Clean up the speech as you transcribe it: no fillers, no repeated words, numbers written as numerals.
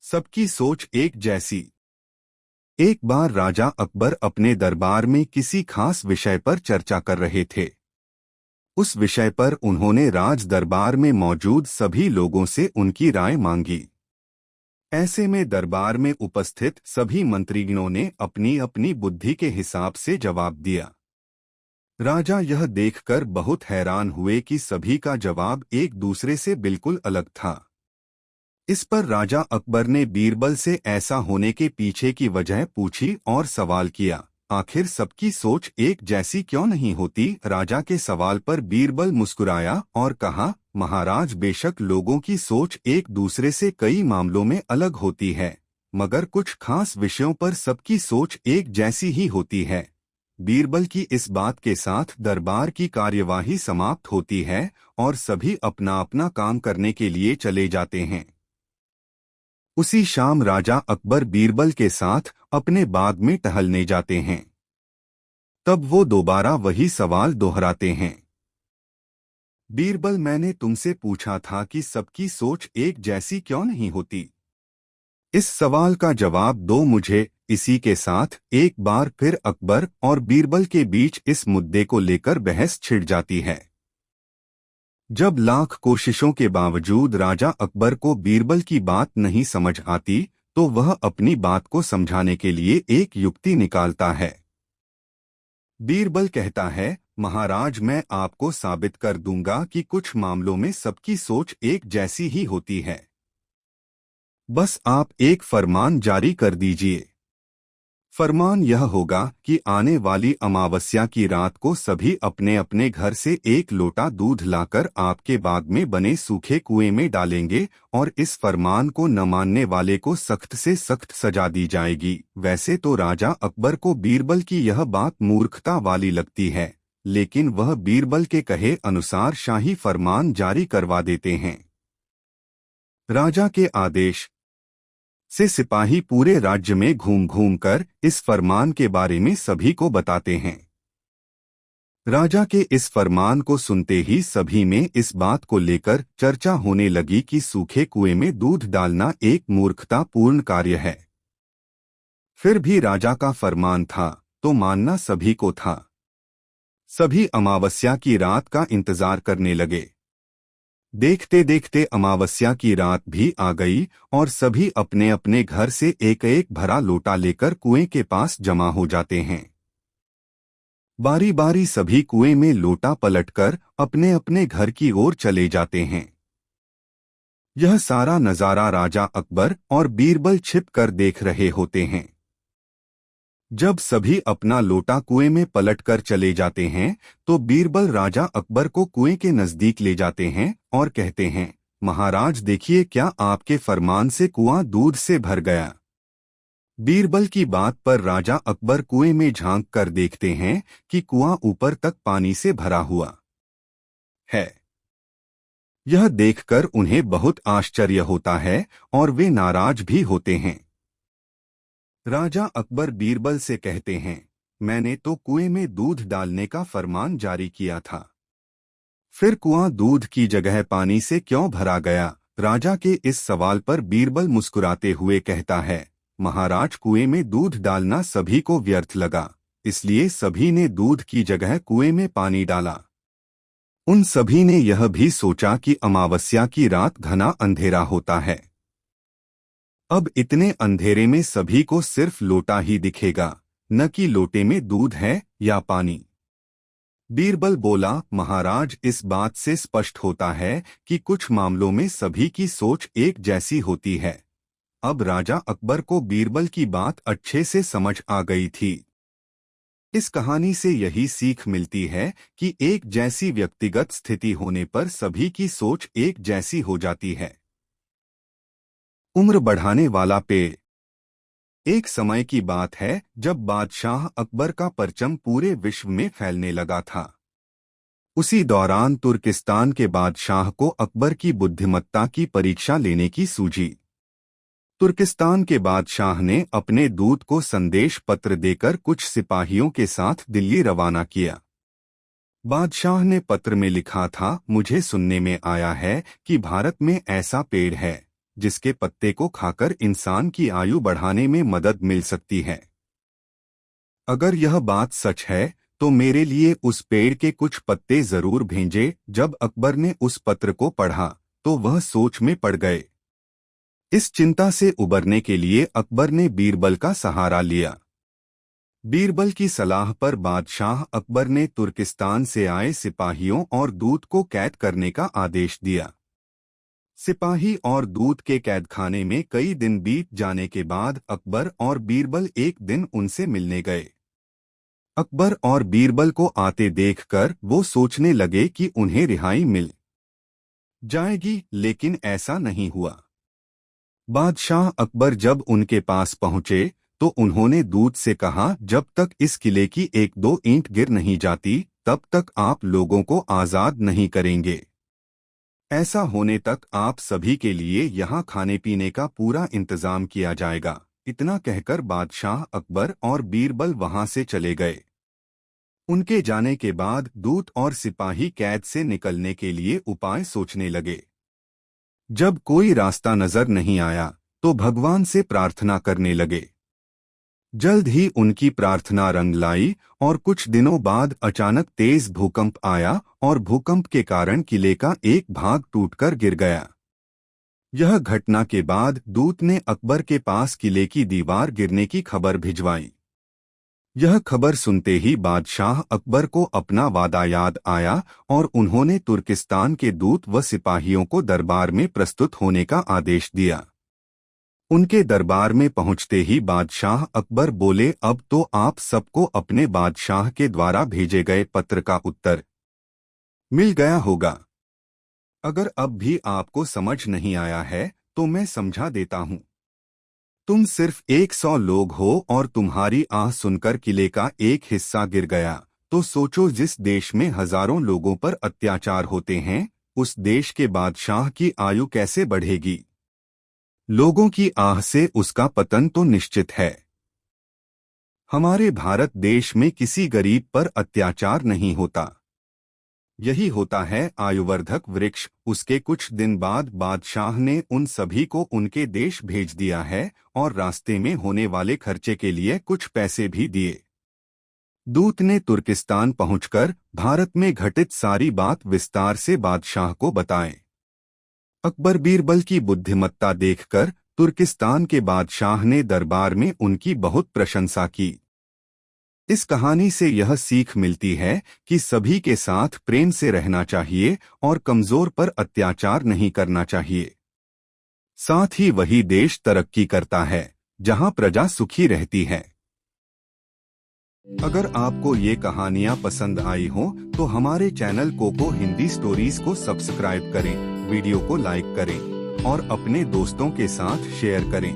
सबकी सोच एक जैसी। एक बार राजा अकबर अपने दरबार में किसी खास विषय पर चर्चा कर रहे थे। उस विषय पर उन्होंने राज दरबार में मौजूद सभी लोगों से उनकी राय मांगी। ऐसे में दरबार में उपस्थित सभी मंत्रीगणों ने अपनी अपनी बुद्धि के हिसाब से जवाब दिया। राजा यह देखकर बहुत हैरान हुए कि सभी का जवाब एक दूसरे से बिल्कुल अलग था। इस पर राजा अकबर ने बीरबल से ऐसा होने के पीछे की वजह पूछी और सवाल किया, आखिर सबकी सोच एक जैसी क्यों नहीं होती? राजा के सवाल पर बीरबल मुस्कुराया और कहा, महाराज, बेशक लोगों की सोच एक दूसरे से कई मामलों में अलग होती है, मगर कुछ खास विषयों पर सबकी सोच एक जैसी ही होती है। बीरबल की इस बात के साथ दरबार की कार्यवाही समाप्त होती है और सभी अपना अपना काम करने के लिए चले जाते हैं। उसी शाम राजा अकबर बीरबल के साथ अपने बाग में टहलने जाते हैं। तब वो दोबारा वही सवाल दोहराते हैं। बीरबल, मैंने तुमसे पूछा था कि सबकी सोच एक जैसी क्यों नहीं होती? इस सवाल का जवाब दो मुझे। इसी के साथ एक बार फिर अकबर और बीरबल के बीच इस मुद्दे को लेकर बहस छिड़ जाती है। जब लाख कोशिशों के बावजूद राजा अकबर को बीरबल की बात नहीं समझ आती, तो वह अपनी बात को समझाने के लिए एक युक्ति निकालता है। बीरबल कहता है, महाराज, मैं आपको साबित कर दूंगा कि कुछ मामलों में सबकी सोच एक जैसी ही होती है। बस आप एक फरमान जारी कर दीजिए। फरमान यह होगा कि आने वाली अमावस्या की रात को सभी अपने अपने घर से एक लोटा दूध लाकर आपके बाग में बने सूखे कुएं में डालेंगे और इस फरमान को न मानने वाले को सख्त से सख्त सजा दी जाएगी। वैसे तो राजा अकबर को बीरबल की यह बात मूर्खता वाली लगती है, लेकिन वह बीरबल के कहे अनुसार शाही फरमान जारी करवा देते हैं। राजा के आदेश से सिपाही पूरे राज्य में घूम घूम कर इस फरमान के बारे में सभी को बताते हैं। राजा के इस फरमान को सुनते ही सभी में इस बात को लेकर चर्चा होने लगी कि सूखे कुएं में दूध डालना एक मूर्खतापूर्ण कार्य है। फिर भी राजा का फरमान था तो मानना सभी को था। सभी अमावस्या की रात का इंतजार करने लगे। देखते देखते अमावस्या की रात भी आ गई और सभी अपने अपने घर से एक एक भरा लोटा लेकर कुएं के पास जमा हो जाते हैं। बारी बारी सभी कुएं में लोटा पलटकर अपने अपने घर की ओर चले जाते हैं। यह सारा नजारा राजा अकबर और बीरबल छिप कर देख रहे होते हैं। जब सभी अपना लोटा कुएं में पलटकर चले जाते हैं, तो बीरबल राजा अकबर को कुएं के नजदीक ले जाते हैं और कहते हैं, महाराज देखिए, क्या आपके फरमान से कुआं दूध से भर गया? बीरबल की बात पर राजा अकबर कुएं में झांक कर देखते हैं कि कुआं ऊपर तक पानी से भरा हुआ है। यह देखकर उन्हें बहुत आश्चर्य होता है और वे नाराज भी होते हैं। राजा अकबर बीरबल से कहते हैं, मैंने तो कुएं में दूध डालने का फरमान जारी किया था, फिर कुआं दूध की जगह पानी से क्यों भरा गया? राजा के इस सवाल पर बीरबल मुस्कुराते हुए कहता है, महाराज, कुएं में दूध डालना सभी को व्यर्थ लगा, इसलिए सभी ने दूध की जगह कुएं में पानी डाला। उन सभी ने यह भी सोचा कि अमावस्या की रात घना अंधेरा होता है। अब इतने अंधेरे में सभी को सिर्फ लोटा ही दिखेगा, न कि लोटे में दूध है या पानी। बीरबल बोला, महाराज, इस बात से स्पष्ट होता है कि कुछ मामलों में सभी की सोच एक जैसी होती है। अब राजा अकबर को बीरबल की बात अच्छे से समझ आ गई थी। इस कहानी से यही सीख मिलती है कि एक जैसी व्यक्तिगत स्थिति होने पर सभी की सोच एक जैसी हो जाती है। उम्र बढ़ाने वाला पेड़। एक समय की बात है जब बादशाह अकबर का परचम पूरे विश्व में फैलने लगा था। उसी दौरान तुर्किस्तान के बादशाह को अकबर की बुद्धिमत्ता की परीक्षा लेने की सूझी। तुर्किस्तान के बादशाह ने अपने दूत को संदेश पत्र देकर कुछ सिपाहियों के साथ दिल्ली रवाना किया। बादशाह ने पत्र में लिखा था, मुझे सुनने में आया है कि भारत में ऐसा पेड़ है जिसके पत्ते को खाकर इंसान की आयु बढ़ाने में मदद मिल सकती है। अगर यह बात सच है तो मेरे लिए उस पेड़ के कुछ पत्ते जरूर भेजें। जब अकबर ने उस पत्र को पढ़ा तो वह सोच में पड़ गए। इस चिंता से उबरने के लिए अकबर ने बीरबल का सहारा लिया। बीरबल की सलाह पर बादशाह अकबर ने तुर्किस्तान से आए सिपाहियों और दूत को कैद करने का आदेश दिया। सिपाही और दूत के कैदखाने में कई दिन बीत जाने के बाद अकबर और बीरबल एक दिन उनसे मिलने गए। अकबर और बीरबल को आते देखकर वो सोचने लगे कि उन्हें रिहाई मिल जाएगी, लेकिन ऐसा नहीं हुआ। बादशाह अकबर जब उनके पास पहुंचे तो उन्होंने दूत से कहा, जब तक इस किले की एक दो ईंट गिर नहीं जाती तब तक आप लोगों को आजाद नहीं करेंगे। ऐसा होने तक आप सभी के लिए यहाँ खाने पीने का पूरा इंतजाम किया जाएगा। इतना कहकर बादशाह अकबर और बीरबल वहां से चले गए। उनके जाने के बाद दूत और सिपाही कैद से निकलने के लिए उपाय सोचने लगे। जब कोई रास्ता नजर नहीं आया तो भगवान से प्रार्थना करने लगे। जल्द ही उनकी प्रार्थना रंग लाई और कुछ दिनों बाद अचानक तेज भूकंप आया और भूकंप के कारण किले का एक भाग टूटकर गिर गया। यह घटना के बाद दूत ने अकबर के पास किले की दीवार गिरने की खबर भिजवाई। यह खबर सुनते ही बादशाह अकबर को अपना वादा याद आया और उन्होंने तुर्किस्तान के दूत व सिपाहियों को दरबार में प्रस्तुत होने का आदेश दिया। उनके दरबार में पहुंचते ही बादशाह अकबर बोले, अब तो आप सबको अपने बादशाह के द्वारा भेजे गए पत्र का उत्तर मिल गया होगा। अगर अब भी आपको समझ नहीं आया है तो मैं समझा देता हूं। तुम सिर्फ 100 लोग हो और तुम्हारी आह सुनकर किले का एक हिस्सा गिर गया, तो सोचो जिस देश में हजारों लोगों पर अत्याचार होते हैं उस देश के बादशाह की आयु कैसे बढ़ेगी। लोगों की आह से उसका पतन तो निश्चित है। हमारे भारत देश में किसी गरीब पर अत्याचार नहीं होता। यही होता है आयुवर्धक वृक्ष। उसके कुछ दिन बाद बादशाह ने उन सभी को उनके देश भेज दिया है और रास्ते में होने वाले खर्चे के लिए कुछ पैसे भी दिए। दूत ने तुर्किस्तान पहुंचकर भारत में घटित सारी बात विस्तार से बादशाह को बताएं। अकबर बीरबल की बुद्धिमत्ता देखकर तुर्किस्तान के बादशाह ने दरबार में उनकी बहुत प्रशंसा की। इस कहानी से यह सीख मिलती है कि सभी के साथ प्रेम से रहना चाहिए और कमजोर पर अत्याचार नहीं करना चाहिए। साथ ही वही देश तरक्की करता है जहां प्रजा सुखी रहती है। अगर आपको ये कहानियां पसंद आई हो तो हमारे चैनल कोको हिंदी स्टोरीज को सब्सक्राइब करें, वीडियो को लाइक करें और अपने दोस्तों के साथ शेयर करें।